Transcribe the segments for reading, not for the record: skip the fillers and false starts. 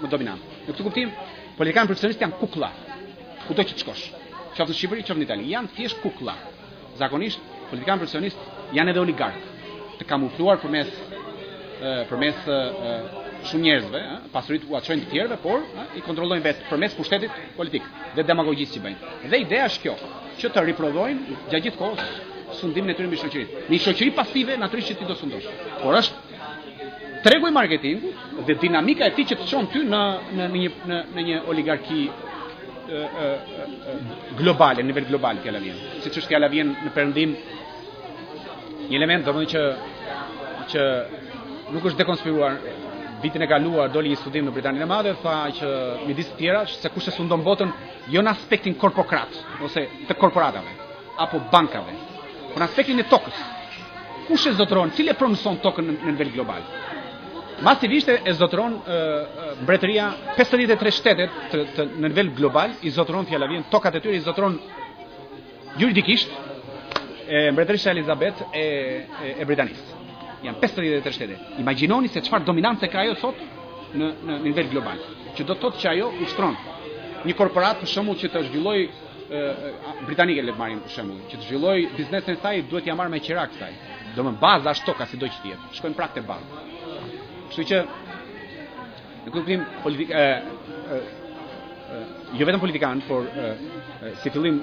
më dominant. Në këtë kuptim, politikanë profesionistë janë kukulla. Kudo që të shkosh. Qoftë në Shqipëri, qoftë në Itali, janë thjesht kukulla. Zakonisht, politikanë profesionistë janë edhe oligarkë, të kamufluar përmes shumë njerëzve, pasuritë u çojnë të tjerëve, por i kontrollojnë vetë përmes pushtetit politik dhe demagogjisë që bëjnë. Dhe ideja është kjo, që të riprodhojnë gjatë gjithë kohës sundimin e tyre mbi shoqërinë. Në një shoqëri pasive, natyrisht që ti do sundosh. Por është tregu i marketingut dhe dinamika e tij që të çon ty në një oligarki globale, në nivel global fjala vjen. Siç është fjala vjen në perëndim një element domethënë që nuk është dekonspiruar. Vitin e kaluar doli një studim në Britaninë e Madhe, tha që midis të tjera se kush e sundon botën jo në aspektin korpokrat ose të korporatave apo bankave, por në aspektin e tokës. Kush e zotëron, cili e pronëson tokën në nivel global? Masivisht e zotëron mbretëria 53 shtetet në nivel global i zotëron fjala vjen tokat e tyre i zotëron juridikisht mbretërisha Elizabeth e Britanisë. Janë 53 shtete. Imagjinoni se çfarë dominancë ka ajo sot në nivel global. Që do të thotë që ajo ushtron një korporat për shembull që të zhvilloj britanike le të marrim për shembull, që të zhvilloj biznesin e saj duhet ja marrë me qirak saj. Domethënë baza është toka sido që të jetë. Shkojnë prapë te bazë. Kështu që në kuptim politik jo vetëm politikanë, por si fillim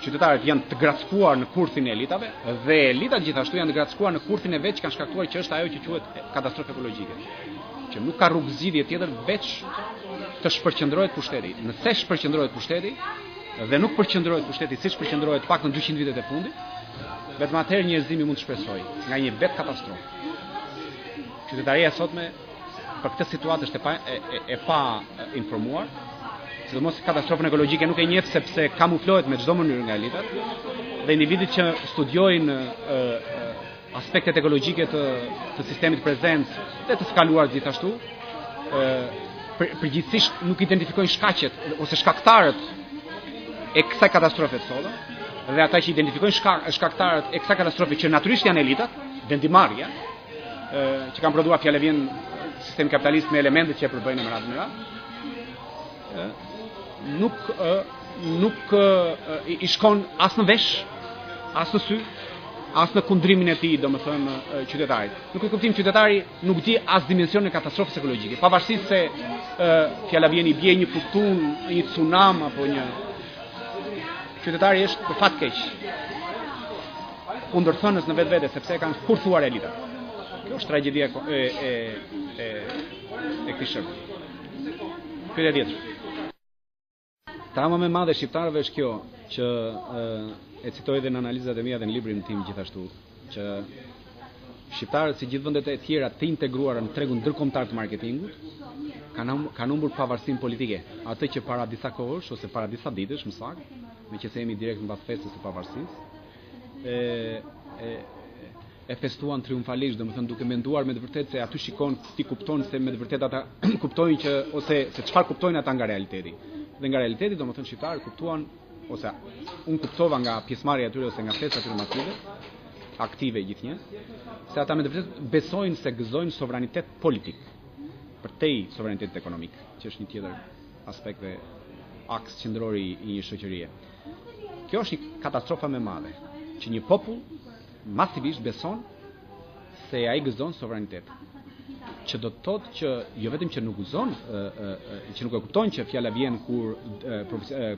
qytetarët janë të grackuar në kurthin e elitave dhe elitat gjithashtu janë të grackuar në kurthin e vetë që kanë shkaktuar që është ajo që quhet katastrofë ekologjike. Që nuk ka rrugë zgjidhje tjetër veç të shpërqendrohet pushteti. Nëse shpërqendrohet pushteti dhe nuk përqendrohet pushteti siç përqendrohet pak në 200 vitet e fundit, vetëm atëherë njerëzimi mund të shpresojë nga një vetë katastrofë. Qytetaria sotme për këtë situatë është e pa informuar. Sidomos katastrofën ekologjike nuk e njeh sepse kamuflohet me çdo mënyrë nga elitat dhe individët që studiojnë aspektet ekologjike të sistemit prezent dhe të skaluar gjithashtu përgjithsisht nuk identifikojnë shkaqet ose shkaktarët e kësaj katastrofe të solla dhe ata që identifikojnë shkaktarët e kësaj katastrofe që natyrisht janë elitat, vendimarrja që kanë prodhuar fjalë vjen sistemi kapitalist me elementet që e përbëjnë në radhë nuk i shkon as në vesh, as në sy, as në kundrimin e tij, domethënë qytetarit. Në këtë kuptim qytetari nuk di as dimensionin e katastrofës ekologjike, pavarësisht se fjala vjen i bie një furtun, një tsunam apo një qytetari është për fat keq kundërthënës në vetvete sepse e kanë kurthuar elitat. Kjo është tragjedia e këtij shërbi. Pyetja tjetër. Trama më e madhe e shqiptarëve është kjo, që e citoj edhe në analizat e mia dhe në librin tim gjithashtu, që shqiptarët si gjithë vendet e tjera të integruara në tregun ndërkombëtar të marketingut kanë humbur pavarësinë politike. Atë që para disa kohësh ose para disa ditësh, më saktë, meqenëse jemi direkt mbas festës së pavarësisë, e festuan triumfalisht, domethënë duke menduar me të vërtetë se aty shikon, ti kupton se me të vërtetë ata kuptojnë që ose se çfarë kuptojnë ata nga realiteti. Dhe nga realiteti, domethënë shqiptarët kuptuan ose unë kuptova nga pjesëmarrja e tyre ose nga festat e tyre masive, aktive gjithnjë, se ata me të vërtetë besojnë se gëzojnë sovranitet politik përtej sovranitetit ekonomik, që është një tjetër aspekt dhe aks qendror i një shoqërie. Kjo është një katastrofa më e madhe, që një popull masivisht beson se ai gëzon sovranitet. Që do të thotë që jo vetëm që nuk gëzon, që nuk e kuptojnë që fjala vjen kur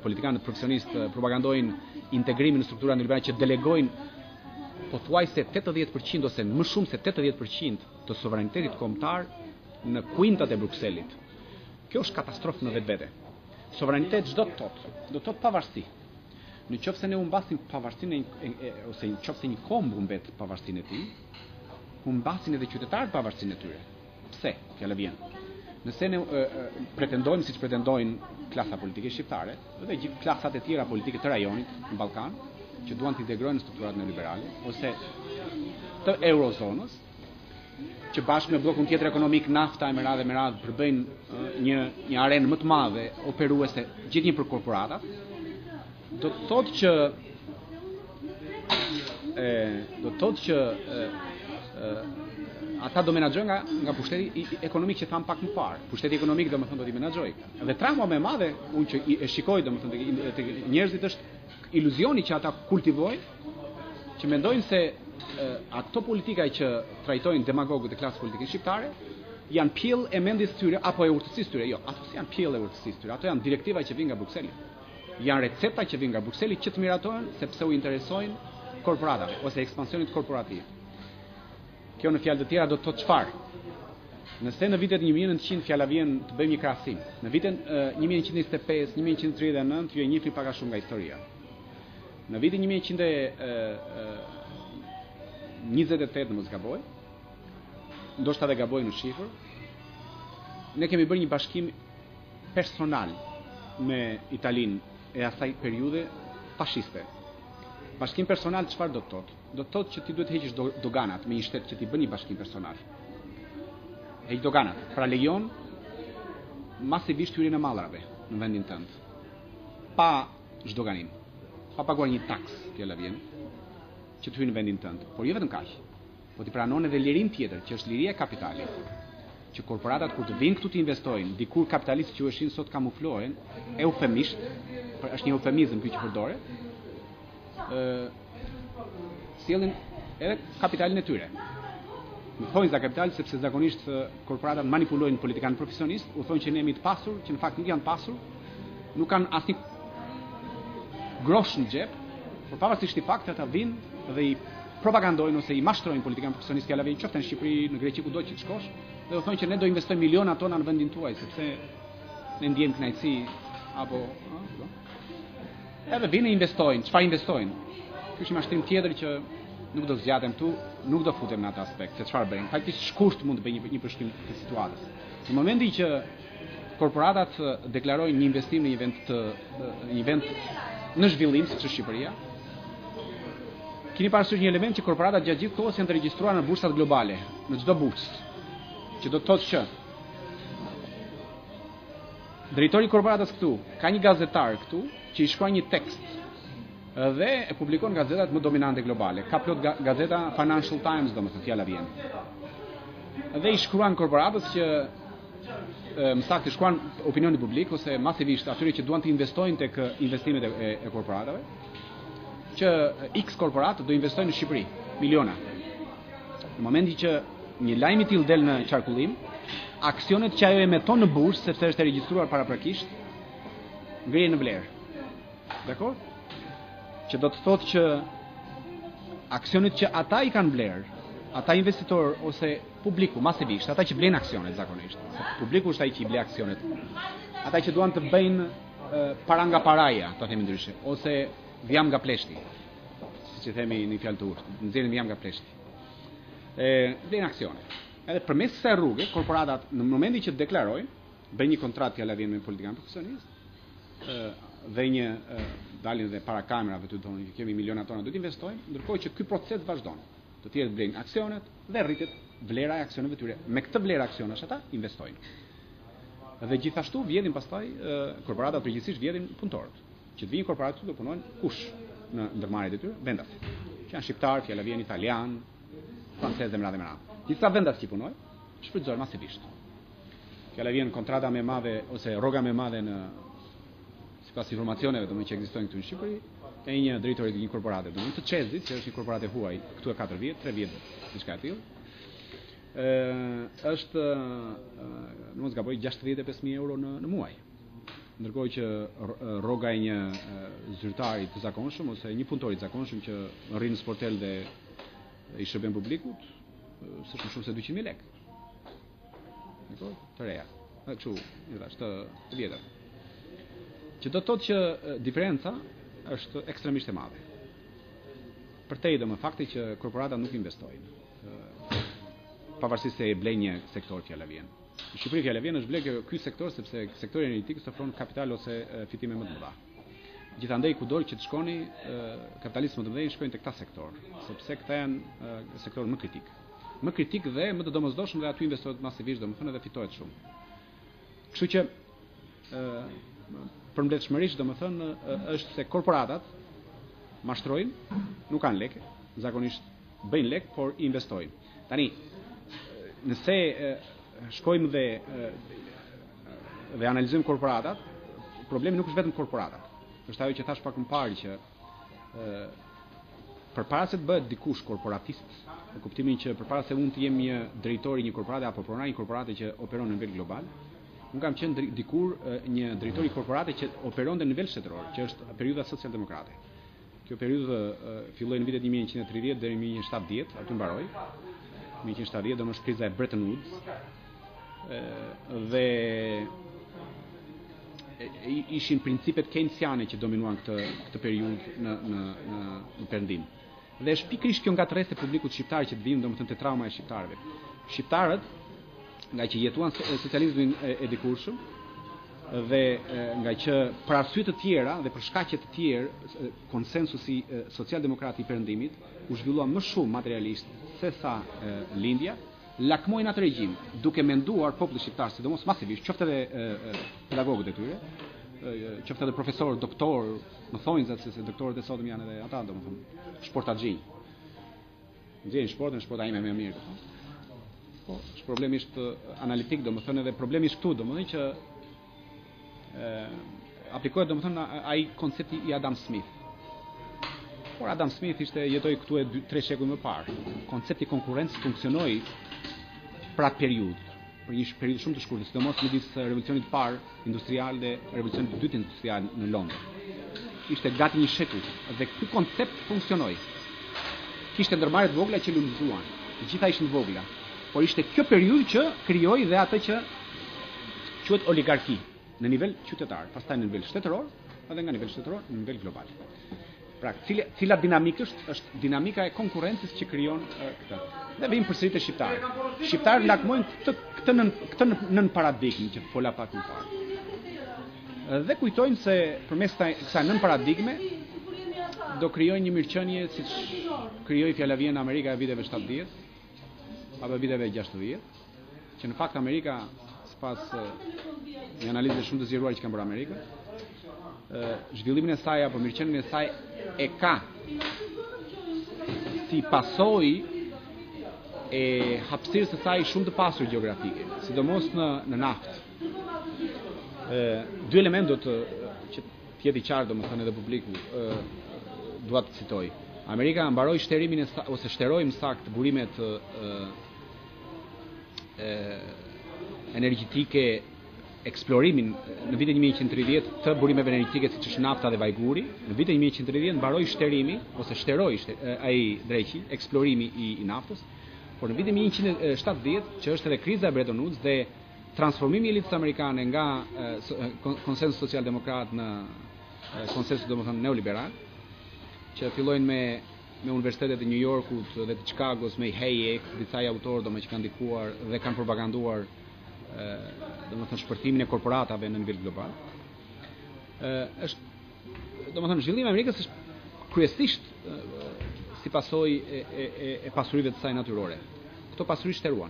politikanët profesionistë propagandojnë integrimin në struktura neoliberale që delegojnë pothuajse 80% ose më shumë se 80% të sovranitetit kombëtar në kuintat e Brukselit. Kjo është katastrofë në vetvete. Sovranitet çdo do të thotë pavarësi. Në qoftë se ne humbasim pavarësinë ose në qoftë se një kombë humbet pavarësinë e tij, humbasin edhe qytetarët pavarësinë e tyre. Pse? Fjala vjen. Nëse ne pretendojmë siç pretendojnë klasa politike shqiptare dhe gjithë klasat e tjera politike të rajonit në Ballkan, që duan të integrojnë në strukturat neoliberale ose të eurozonës, që bashkë me bllokun tjetër ekonomik nafta e me radhë përbëjnë një arenë më të madhe operuese gjithnjë për korporatat, do të thotë që ata do menaxhojnë nga pushteti ekonomik që tham pak më parë. Pushteti ekonomik domethënë do t'i menaxhojë. Dhe trauma më e madhe, unë që e shikoj domethënë te njerëzit është iluzioni që ata kultivojnë, që mendojnë se ato politika që trajtojnë demagogët e klasës politike shqiptare janë pjell e mendjes tyre apo e urtësisë tyre. Jo, ato janë pjell e urtësisë tyre. Ato janë direktiva që vijnë nga Brukseli. Janë recepta që vijnë nga Brukseli që të miratohen sepse u interesojnë korporatave ose ekspansionit korporativ. Kjo në fjalë të tjera do të thotë çfarë? Nëse në vitet 1900 fjala vjen të bëjmë një krahasim. Në vitin 1925, 1939 ju e njihni pak a shumë nga historia. Në vitin 1928 në mos gaboj, ndoshta edhe gaboj në shifër, ne kemi bërë një bashkim personal me Italinë e asaj periudhe fashiste. Bashkim personal çfarë do të thotë? Do të thotë që ti duhet heqësh doganat me një shtet që ti bën një bashkim personal. Heq doganat, pra lejon masivisht hyrjen e mallrave në vendin tënd. Pa zhdoganim. Pa paguar një taks, fjala vjen, që të hyjë në vendin tënd. Por jo vetëm kaq. Po ti pranon edhe lirin tjetër, që është liria e kapitalit. Që korporatat kur të vinë këtu të investojnë, dikur kapitalistët që quheshin sot kamuflohen, eufemisht, është një eufemizëm ky që përdoret, sjellin edhe kapitalin e tyre. Më thojnë za kapital sepse zakonisht korporatat manipulojnë politikanë profesionistë, u thonë që ne jemi të pasur, që në fakt nuk janë pasur, nuk kanë asnjë grosh në xhep, por pavarësisht i faktit ata vinë dhe i propagandojnë ose i mashtrojnë politikanë profesionistë fjala vjen qoftë në Shqipëri, në Greqi kudo që të shkosh, dhe u thonë që ne do investojmë miliona tona në vendin tuaj sepse ne ndjejmë kënaqësi apo edhe vinë investojnë, çfarë investojnë? Ky është një mashtrim tjetër që nuk do zgjatem këtu, nuk do futem në atë aspekt, se çfarë bëjnë. Faktikisht shkurt mund të bëj një përshkrim të situatës. Në momentin që korporatat deklarojnë një investim në një vend në zhvillim, siç është Shqipëria, keni parasysh një element që korporatat gjatë gjithë kohës janë të regjistruar në bursat globale, në çdo bursë. Që do të thotë që drejtori i korporatës këtu ka një gazetar këtu që i shkruan një tekst dhe e publikon gazetat më dominante globale. Ka plot gazeta Financial Times, domethënë fjala vjen. Dhe i shkruan korporatës që më saktë shkruan opinionit publik ose masivisht atyre që duan të investojnë tek investimet e korporatave, që X korporat do investojnë në Shqipëri, miliona. Në momentin që një lajm i tillë del në qarkullim, aksionet që ajo emeton në bursë, sepse është e regjistruar paraprakisht, ngrihen në vlerë. Dakor? Që do të thotë që aksionet që ata i kanë blerë, ata investitor ose publiku masivisht, ata që blen aksionet zakonisht, publiku është ai që i ble aksionet, ata që duan të bëjnë para nga paraja, ta themi ndryshe, ose vjam nga pleshti, siç e themi në fjalë të urtë, nxjerrin vjam nga pleshti. Blen aksionet. Edhe përmes kësaj rruge, korporatat në momentin që deklarojnë, bëjnë një kontratë fjala vjen me politikanë profesionistë, dhe një dalin dhe para kamerave të thonë që kemi miliona tona do të investojmë, ndërkohë që ky proces vazhdon. Të tjerët blejnë aksionet dhe rritet vlera e aksioneve tyre. Me këtë vlerë aksionesh ata investojnë. Dhe gjithashtu vjedhin pastaj korporatat përgjithsisht vjedhin punëtorët. Që të vinë korporatat këtu do punojnë kush në ndërmarrjet e tyre? Vendas. Që janë shqiptar, fjala vjen italian, francez dhe mëradh. Gjithsa vendas që punojnë, shfrytëzohen masivisht. Fjala vjen kontrata më e madhe ose rroga më e madhe në sipas informacioneve domethënë që ekzistojnë këtu në Shqipëri, e një drejtori të një korporate, domethënë të Çezit, që është një korporate huaj, këtu e 4 vjet, 3 vjet, diçka e tillë. Është mos gaboj 65.000 euro në muaj. Ndërkohë që rroga e një zyrtari të zakonshëm ose një punëtori të zakonshëm që rrin në sportel dhe i shërben publikut, s'është më shumë se 200.000 lekë. Dakor? Të reja. Kështu, është të vjetër. Që do të thotë që diferenca është ekstremisht e madhe. Përtej do më fakti që korporatat nuk investojnë. Pavarësisht se e blejnë një sektor fjala vjen. Në Shqipëri fjala vjen është blej ky sektor sepse sektori energetik ofron kapital ose fitime më të mëdha. Gjithandaj kudo që të shkoni, kapitalistë më të mëdhenj shkojnë tek këtë sektor, sepse këta janë sektor më kritik. Më kritik dhe më të domosdoshëm dhe aty investohet masivisht, domethënë edhe fitohet shumë. Kështu që përmbledhshmërisht domethënë është se korporatat mashtrojnë, nuk kanë lekë, zakonisht bëjnë lekë, por investojnë. Tani nëse shkojmë dhe analizojmë korporatat, problemi nuk është vetëm korporatat. Është ajo që thash pak më parë që përpara se të bëhet dikush korporatist, në kuptimin që përpara se unë të jem një drejtori një korporate apo pronari një korporate që operon në nivel global, unë kam qenë dikur një drejtori korporate që operon në nivel shtetëror, që është periudha socialdemokrate. Kjo periudhë filloi në vitet 1930 deri në 1970, aty mbaroi. 1970 domosht kriza e Bretton Woods. Dhe ishin principet keynesiane që dominuan këtë periudhë në perëndim. Dhe është pikërisht kjo ngatërresë e publikut shqiptar që të vijnë domethënë te trauma e shqiptarëve. Shqiptarët, nga që jetuan socializmin e dikurshëm dhe nga që për arsye të tjera dhe për shkaqe të tjerë konsensusi socialdemokrat i perëndimit u zhvillua më shumë materialisht se sa lindja, lakmojnë atë regjim, duke menduar populli shqiptar, sidomos masivisht, qoftë edhe pedagogët e tyre, qoftë edhe profesor, doktor, më thonë se doktorët e sotëm janë edhe ata, domethënë, shportaxhi. Nxjerrin shportin, shporta ime më mirë. Po, problemi është analitik, domethënë edhe problemi është këtu, domethënë që aplikohet domethënë ai koncepti i Adam Smith. Por Adam Smith jetoi këtu e 3 shekuj më parë. Koncepti i konkurrencës funksionoi për atë periudhë, për një periudhë shumë të shkurtër, sidomos midis revolucionit të parë industrial dhe revolucionit të dytë industrial në Londër. Ishte gati një shekull dhe ky koncept funksionoi. Kishte ndërmarrje të vogla që lulëzuan. Të gjitha ishin të vogla. Por ishte kjo periudhë që krijoi dhe atë që quhet oligarki në nivel qytetar, pastaj në nivel shtetëror, edhe nga nivel shtetëror në nivel global. Pra, cila dinamikë është dinamika e konkurrencës që krijon këtë. Dhe vim përsëri te shqiptarët. Shqiptarët lakmojnë këtë nën paradigmë që fola pak më parë. Dhe kujtojnë se përmes kësaj nën paradigme do krijojnë një mirëqenie siç krijoi fjalavia në Amerika e viteve 70 apo viteve 60, që në fakt Amerika sipas një analize shumë të zgjeruar që kanë bërë Amerika, zhvillimin e saj apo mirëqenien e saj e ka si pasojë e hapësirës së saj shumë të pasur gjeografike, sidomos në naftë. Dy elementë do të që të jetë i qartë domethënë edhe publiku dua të citoj. Amerika mbaroi shterimin ose shteroi më saktë burimet energjetike, eksplorimin në vitin 1930 të burimeve energjetike siç është nafta dhe vajguri. Në vitin 1930 mbaroi shterimi ose shteroi ai dreqi, eksplorimi i naftës. Por në vitin 1970, që është edhe kriza e Bretton Woods dhe transformimi i elitës amerikane nga konsensus social-demokrat në konsensus domethënë neoliberal, që fillojnë me universitetet e New Yorkut dhe të Chicagos, me Hayek, disa autorë domethënë që kanë ndikuar dhe kanë propaganduar domethënë shpërtimin e korporatave në nivel global. Është domethënë zhvillimi i Amerikës është kryesisht si pasojë e pasurive të saj natyrore. Këto pasuri shteruan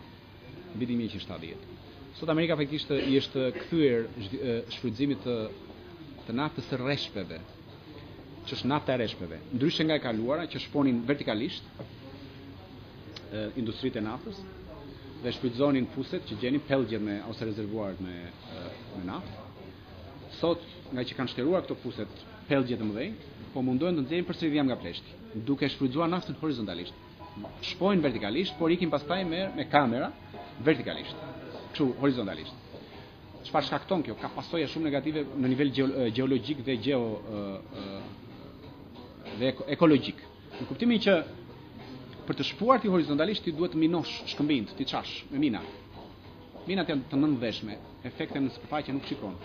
në vitin 1970. Sot Amerika faktikisht i është kthyer shfrytëzimit të naftës së rreshpeve, që është nafta e rreshpeve, ndryshe nga e kaluara që shponin vertikalisht industritë e naftës dhe shfrytëzonin fuset që gjenin pellgjet ose rezervuaret me naftë. Sot, nga që kanë shtëruar këto fuset pellgje të mëdhenj, po mundohen të nxjerrin përsëri dhjam nga pleshti, duke shfrytzuar naftën horizontalisht. Shpojnë vertikalisht, por ikin pastaj me kamera vertikalisht, kështu horizontalisht. Çfarë shkakton kjo? Ka pasoja shumë negative në nivel gjeologjik dhe dhe ekologjik. Në kuptimin që për të shpuar ti horizontalisht ti duhet të minosh shkëmbin, ti çash me mina. Minat janë të nënveshme, efekte në sipërfaqe nuk shikon.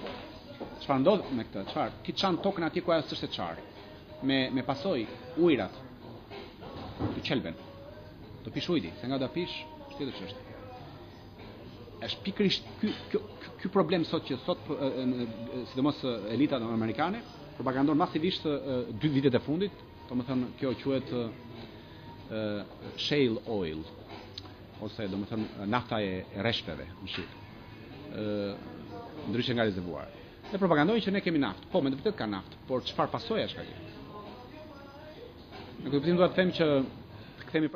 Çfarë ndodh me këtë? Çfarë? Ti çan tokën atje ku ajo s'është e çarë. Me pasojë ujërat. Të qelben. Do pish ujdi, se nga do pish, është tjetër çështje. Është pikërisht ky problem sot që sidomos elita amerikane propagandon masivisht 2 vitet e fundit, domethënë kjo quhet shale oil ose domethënë nafta e rreshpeve në shit. Ndryshe nga rezervuar. Ne propagandojnë që ne kemi naftë. Po, me të vërtetë ka naftë, por çfarë pasojash ka kjo? Në kuptim do të them që